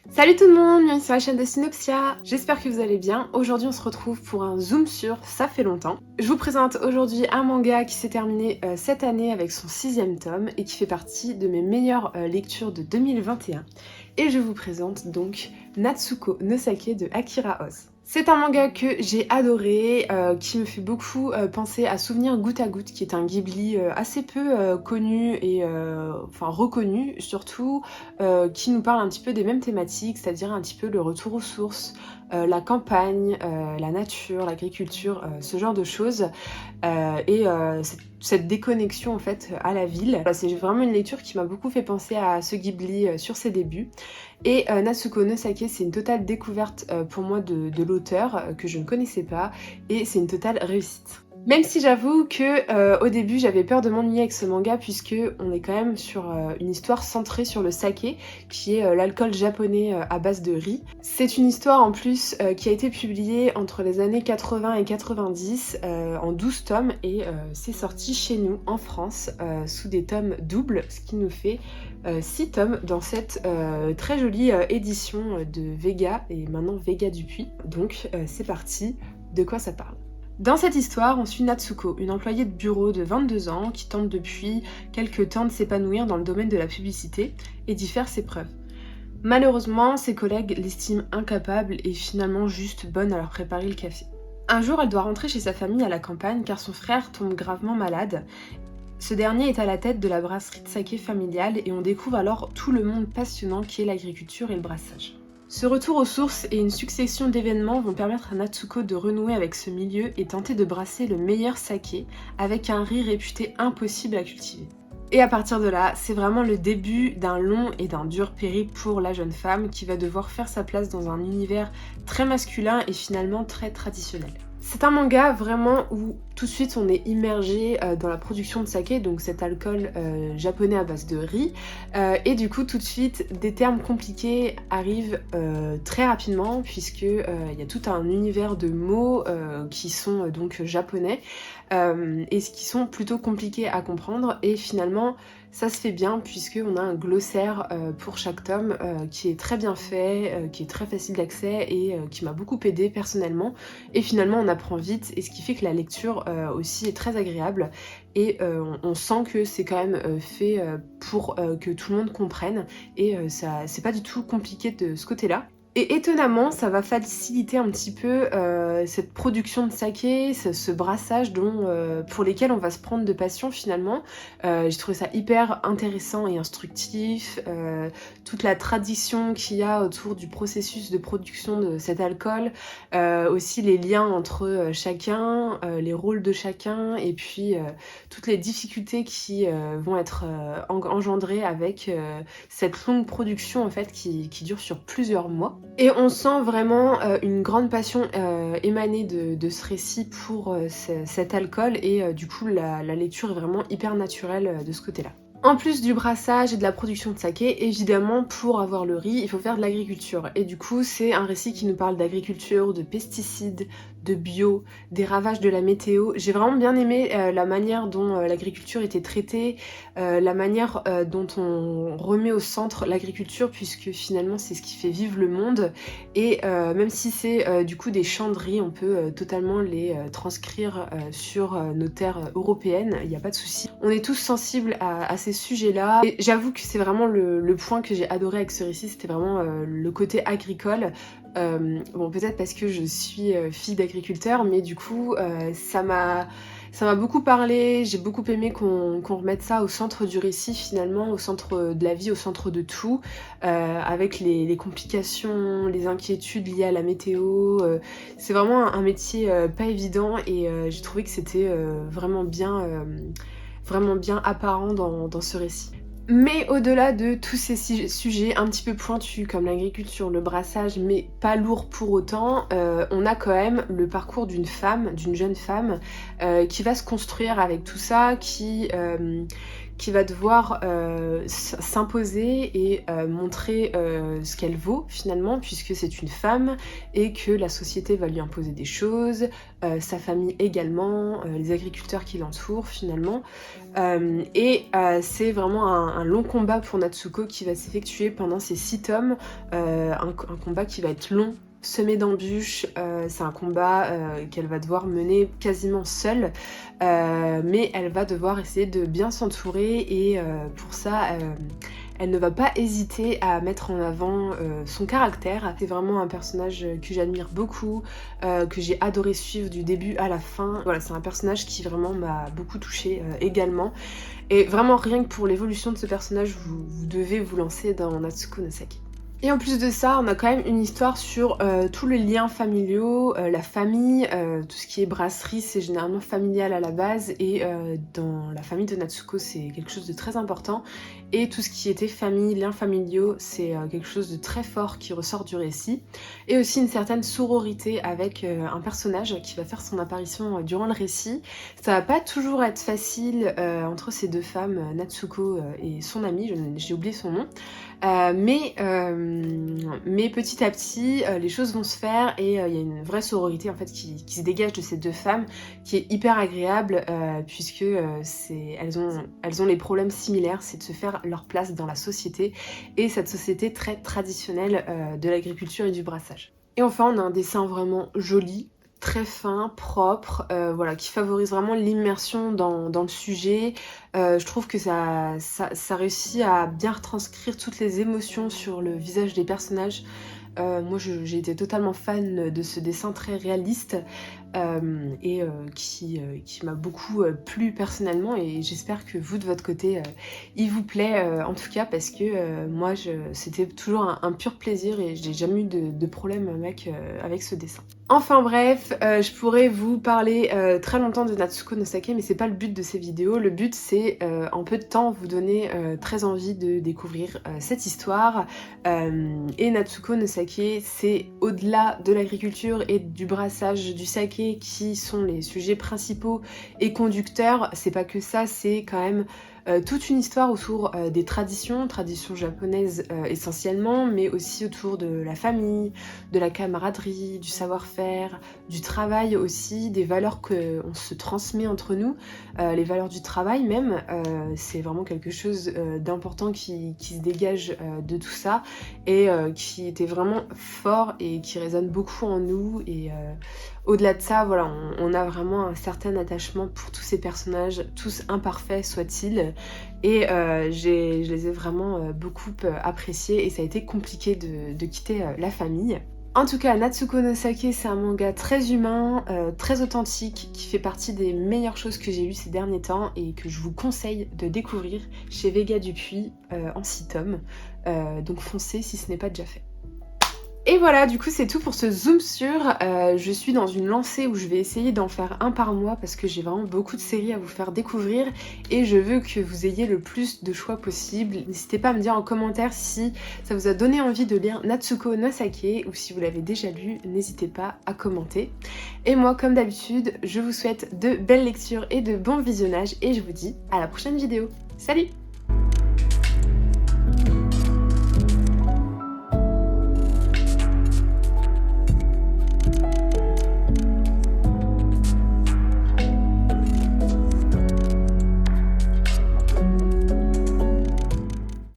Salut tout le monde, bienvenue sur la chaîne de Synopsia. J'espère que vous allez bien. Aujourd'hui on se retrouve pour un zoom sur Ça fait longtemps. Je vous présente aujourd'hui un manga qui s'est terminé cette année avec son 6e tome et qui fait partie de mes meilleures lectures de 2021. Et je vous présente donc Natsuko no Sake de Akira Oz. C'est un manga que j'ai adoré, qui me fait beaucoup penser à Souvenir goutte à goutte, qui est un Ghibli assez peu connu et reconnu surtout, qui nous parle un petit peu des mêmes thématiques, c'est-à-dire un petit peu le retour aux sources, la campagne, la nature, l'agriculture, ce genre de choses, cette déconnexion en fait à la ville. C'est vraiment une lecture qui m'a beaucoup fait penser à ce Ghibli sur ses débuts. Et Natsuko no Sake, c'est une totale découverte pour moi de l'auteur que je ne connaissais pas, et c'est une totale réussite. Même si j'avoue que au début j'avais peur de m'ennuyer avec ce manga, puisque on est quand même sur une histoire centrée sur le saké, qui est l'alcool japonais à base de riz. C'est une histoire en plus qui a été publiée entre les années 80 et 90 en 12 tomes, et c'est sorti chez nous en France sous des tomes doubles, ce qui nous fait 6 tomes dans cette très jolie édition de Vega, et maintenant Vega Dupuis. Donc c'est parti, de quoi ça parle? Dans cette histoire, on suit Natsuko, une employée de bureau de 22 ans qui tente depuis quelques temps de s'épanouir dans le domaine de la publicité et d'y faire ses preuves. Malheureusement, ses collègues l'estiment incapable et finalement juste bonne à leur préparer le café. Un jour, elle doit rentrer chez sa famille à la campagne car son frère tombe gravement malade. Ce dernier est à la tête de la brasserie de saké familiale et on découvre alors tout le monde passionnant qui est l'agriculture et le brassage. Ce retour aux sources et une succession d'événements vont permettre à Natsuko de renouer avec ce milieu et tenter de brasser le meilleur saké avec un riz réputé impossible à cultiver. Et à partir de là, c'est vraiment le début d'un long et d'un dur périple pour la jeune femme qui va devoir faire sa place dans un univers très masculin et finalement très traditionnel. C'est un manga vraiment où tout de suite on est immergé dans la production de saké, donc cet alcool japonais à base de riz, et du coup tout de suite des termes compliqués arrivent très rapidement, puisque il y a tout un univers de mots qui sont donc japonais et qui sont plutôt compliqués à comprendre, et finalement ça se fait bien puisqu'on a un glossaire pour chaque tome qui est très bien fait, qui est très facile d'accès et qui m'a beaucoup aidé personnellement, et finalement on apprend vite, et ce qui fait que la lecture aussi est très agréable, et on sent que c'est quand même fait pour que tout le monde comprenne, et ça c'est pas du tout compliqué de ce côté-là. Et étonnamment, ça va faciliter un petit peu cette production de saké, ce brassage pour lesquels on va se prendre de passion finalement. J'ai trouvé ça hyper intéressant et instructif. Toute la tradition qu'il y a autour du processus de production de cet alcool, aussi les liens entre chacun, les rôles de chacun, et puis toutes les difficultés qui vont être engendrées avec cette longue production en fait qui dure sur plusieurs mois. Et on sent vraiment une grande passion émaner de ce récit pour cet alcool, et du coup la lecture est vraiment hyper naturelle de ce côté-là. En plus du brassage et de la production de saké, évidemment, pour avoir le riz, il faut faire de l'agriculture. Et du coup, c'est un récit qui nous parle d'agriculture, de pesticides, de bio, des ravages de la météo. J'ai vraiment bien aimé la manière dont l'agriculture était traitée, la manière dont on remet au centre l'agriculture, puisque finalement c'est ce qui fait vivre le monde. Et même si c'est du coup des champs de riz, on peut totalement les transcrire sur nos terres européennes, il n'y a pas de souci. On est tous sensibles à ces sujets-là. Et j'avoue que c'est vraiment le point que j'ai adoré avec ce récit, c'était vraiment le côté agricole. Bon, peut-être parce que je suis fille d'agriculteur, mais du coup ça m'a beaucoup parlé. J'ai beaucoup aimé qu'on remette ça au centre du récit finalement, au centre de la vie, au centre de tout, avec les complications, les inquiétudes liées à la météo. C'est vraiment un métier pas évident, et j'ai trouvé que c'était vraiment bien apparent dans ce récit. Mais au-delà de tous ces sujets un petit peu pointus comme l'agriculture, le brassage, mais pas lourd pour autant, on a quand même le parcours d'une jeune femme qui va se construire avec tout ça, qui qui va devoir s'imposer et montrer ce qu'elle vaut finalement, puisque c'est une femme et que la société va lui imposer des choses, sa famille également, les agriculteurs qui l'entourent finalement. C'est vraiment un long combat pour Natsuko qui va s'effectuer pendant ces 6 tomes, un combat qui va être long, semé d'embûches, c'est un combat qu'elle va devoir mener quasiment seule, mais elle va devoir essayer de bien s'entourer et pour ça elle ne va pas hésiter à mettre en avant son caractère. C'est vraiment un personnage que j'admire beaucoup, que j'ai adoré suivre du début à la fin. Voilà, c'est un personnage qui vraiment m'a beaucoup touchée également. Et vraiment rien que pour l'évolution de ce personnage, vous devez vous lancer dans Natsuko no Sake. Et en plus de ça, on a quand même une histoire sur tous les liens familiaux, la famille, tout ce qui est brasserie, c'est généralement familial à la base et dans la famille de Natsuko, c'est quelque chose de très important. Et tout ce qui était famille, liens familiaux, c'est quelque chose de très fort qui ressort du récit. Et aussi une certaine sororité avec un personnage qui va faire son apparition durant le récit. Ça va pas toujours être facile entre ces deux femmes, Natsuko et son amie, j'ai oublié son nom. Mais petit à petit, les choses vont se faire et il y a une vraie sororité en fait qui se dégage de ces deux femmes, qui est hyper agréable puisque elles ont les problèmes similaires, c'est de se faire leur place dans la société et cette société très traditionnelle de l'agriculture et du brassage. Et enfin, on a un dessin vraiment joli, très fin, propre, voilà, qui favorise vraiment l'immersion dans le sujet. Je trouve que ça réussit à bien retranscrire toutes les émotions sur le visage des personnages. Moi j'ai été totalement fan de ce dessin très réaliste qui m'a beaucoup plu personnellement et j'espère que vous de votre côté il vous plaît en tout cas parce que moi c'était toujours un pur plaisir et j'ai jamais eu de problème avec ce dessin. Enfin bref, je pourrais vous parler très longtemps de Natsuko no Sake mais c'est pas le but de ces vidéos, le but c'est en peu de temps vous donner très envie de découvrir cette histoire et Natsuko no Sake c'est au-delà de l'agriculture et du brassage du saké qui sont les sujets principaux et conducteurs, c'est pas que ça, c'est quand même toute une histoire autour des traditions japonaises essentiellement, mais aussi autour de la famille, de la camaraderie, du savoir-faire, du travail aussi, des valeurs qu'on se transmet entre nous, les valeurs du travail même, c'est vraiment quelque chose d'important qui se dégage de tout ça et qui était vraiment fort et qui résonne beaucoup en nous et au-delà de ça, voilà, on a vraiment un certain attachement pour tous ces personnages, tous imparfaits soient-ils, et je les ai vraiment beaucoup appréciés et ça a été compliqué de quitter la famille. En tout cas, Natsuko no Sake, c'est un manga très humain, très authentique, qui fait partie des meilleures choses que j'ai lues ces derniers temps et que je vous conseille de découvrir chez Vega Dupuis en 6 tomes. Donc foncez si ce n'est pas déjà fait. Et voilà, du coup c'est tout pour ce zoom sur. Je suis dans une lancée où je vais essayer d'en faire un par mois parce que j'ai vraiment beaucoup de séries à vous faire découvrir et je veux que vous ayez le plus de choix possible. N'hésitez pas à me dire en commentaire si ça vous a donné envie de lire Natsuko no Sake ou si vous l'avez déjà lu, n'hésitez pas à commenter. Et moi comme d'habitude, je vous souhaite de belles lectures et de bons visionnages et je vous dis à la prochaine vidéo. Salut!